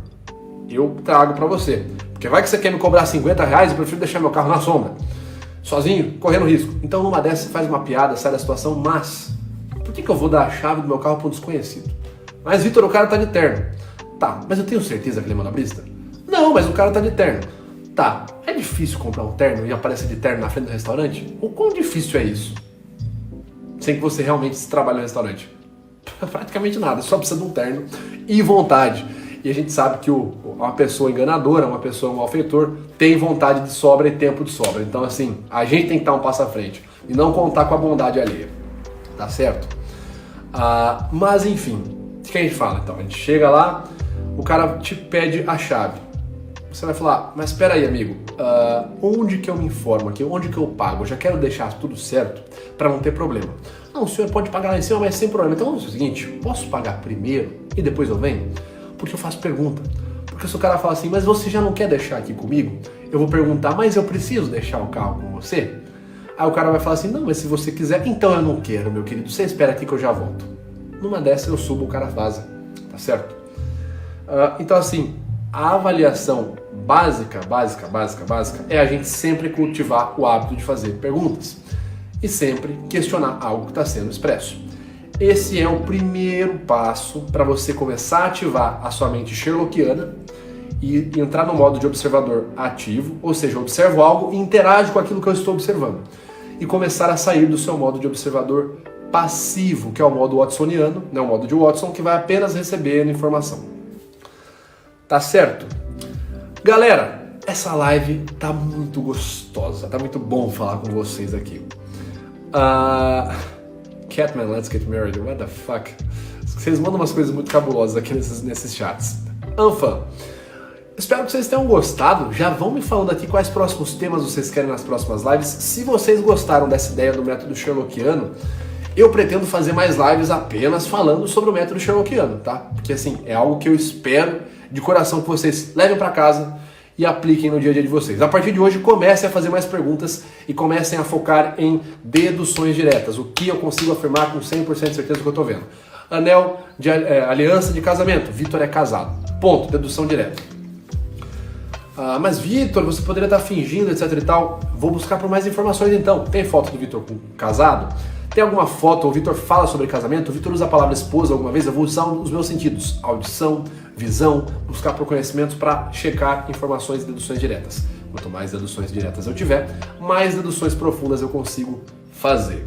eu trago pra você. Porque vai que você quer me cobrar 50 reais, eu prefiro deixar meu carro na sombra. Sozinho, correndo risco. Então numa dessas você faz uma piada, sai da situação, mas... Por que eu vou dar a chave do meu carro para um desconhecido? Mas, Vitor, o cara tá de terno. Tá, mas eu tenho certeza que ele é manobrista? Não, mas o cara tá de terno. Tá, é difícil comprar um terno e aparecer de terno na frente do restaurante? O quão difícil é isso? Sem que você realmente trabalhe no restaurante? Praticamente nada, só precisa de um terno e vontade. E a gente sabe que uma pessoa enganadora, uma pessoa malfeitor, tem vontade de sobra e tempo de sobra. Então, assim, a gente tem que estar um passo à frente e não contar com a bondade alheia. Tá certo? Mas enfim, o que a gente fala então? A gente chega lá, o cara te pede a chave. Você vai falar, mas espera aí, amigo, onde que eu me informo aqui? Onde que eu pago? Eu já quero deixar tudo certo para não ter problema. Não, o senhor pode pagar lá em cima, mas sem problema. Então vamos fazer o seguinte, posso pagar primeiro e depois eu venho? Porque eu faço pergunta. Porque se o cara fala assim, mas você já não quer deixar aqui comigo? Eu vou perguntar, mas eu preciso deixar o carro com você? Aí o cara vai falar assim, não, mas se você quiser, então eu não quero, meu querido, você espera aqui que eu já volto. Numa dessas eu subo, o cara vaza, tá certo? Então assim, a avaliação básica é a gente sempre cultivar o hábito de fazer perguntas e sempre questionar algo que está sendo expresso. Esse é o primeiro passo para você começar a ativar a sua mente sherlockiana e entrar no modo de observador ativo, ou seja, eu observo algo e interajo com aquilo que eu estou observando. E começar a sair do seu modo de observador passivo, que é o modo watsoniano, né, o modo de Watson, que vai apenas recebendo informação. Tá certo? Galera, essa live tá muito gostosa, tá muito bom falar com vocês aqui. Catman, let's get married, what the fuck? Vocês mandam umas coisas muito cabulosas aqui nesses chats. Anfã, espero que vocês tenham gostado. Já vão me falando aqui quais próximos temas vocês querem nas próximas lives. Se vocês gostaram dessa ideia do método sherlockiano, eu pretendo fazer mais lives apenas falando sobre o método sherlockiano, tá? Porque assim, é algo que eu espero de coração que vocês levem para casa e apliquem no dia a dia de vocês. A partir de hoje, comecem a fazer mais perguntas e comecem a focar em deduções diretas. O que eu consigo afirmar com 100% de certeza que eu estou vendo. Anel de aliança de casamento. Vitor é casado. Ponto. Dedução direta. Mas Vitor, você poderia estar fingindo, etc e tal. Vou buscar por mais informações então. Tem foto do Vitor casado? Tem alguma foto? O Vitor fala sobre casamento? O Vitor usa a palavra esposa alguma vez? Eu vou usar os meus sentidos. Audição, visão, buscar por conhecimentos para checar informações e deduções diretas. Quanto mais deduções diretas eu tiver, mais deduções profundas eu consigo fazer.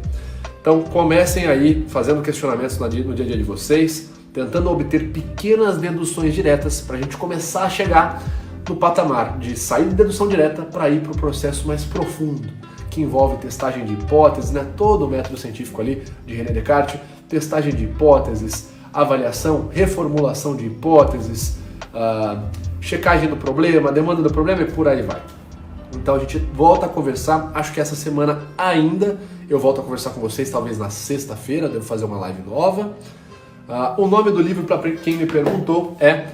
Então comecem aí fazendo questionamentos no dia a dia de vocês, tentando obter pequenas deduções diretas para a gente começar a chegar no patamar de sair de dedução direta para ir para o processo mais profundo, que envolve testagem de hipóteses, né? Todo o método científico ali de René Descartes, testagem de hipóteses, avaliação, reformulação de hipóteses, checagem do problema, demanda do problema e por aí vai. Então a gente volta a conversar, acho que essa semana ainda eu volto a conversar com vocês, talvez na sexta-feira, devo fazer uma live nova. O nome do livro, para quem me perguntou, é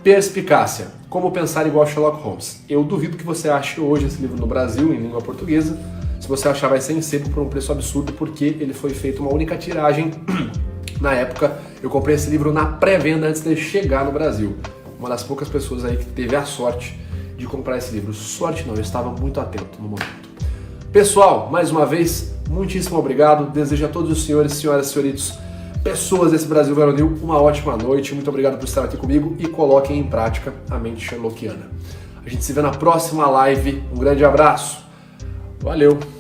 Perspicácia, Como Pensar Igual Sherlock Holmes. Eu duvido que você ache hoje esse livro no Brasil, em língua portuguesa. Se você achar, vai ser em sebo por um preço absurdo, porque ele foi feito uma única tiragem. Na época, eu comprei esse livro na pré-venda antes de chegar no Brasil. Uma das poucas pessoas aí que teve a sorte de comprar esse livro. Sorte não, eu estava muito atento no momento. Pessoal, mais uma vez, muitíssimo obrigado. Desejo a todos os senhores, senhoras e senhoritos, pessoas desse Brasil varonil, uma ótima noite. Muito obrigado por estar aqui comigo e coloquem em prática a mente sherlockiana. A gente se vê na próxima live. Um grande abraço. Valeu!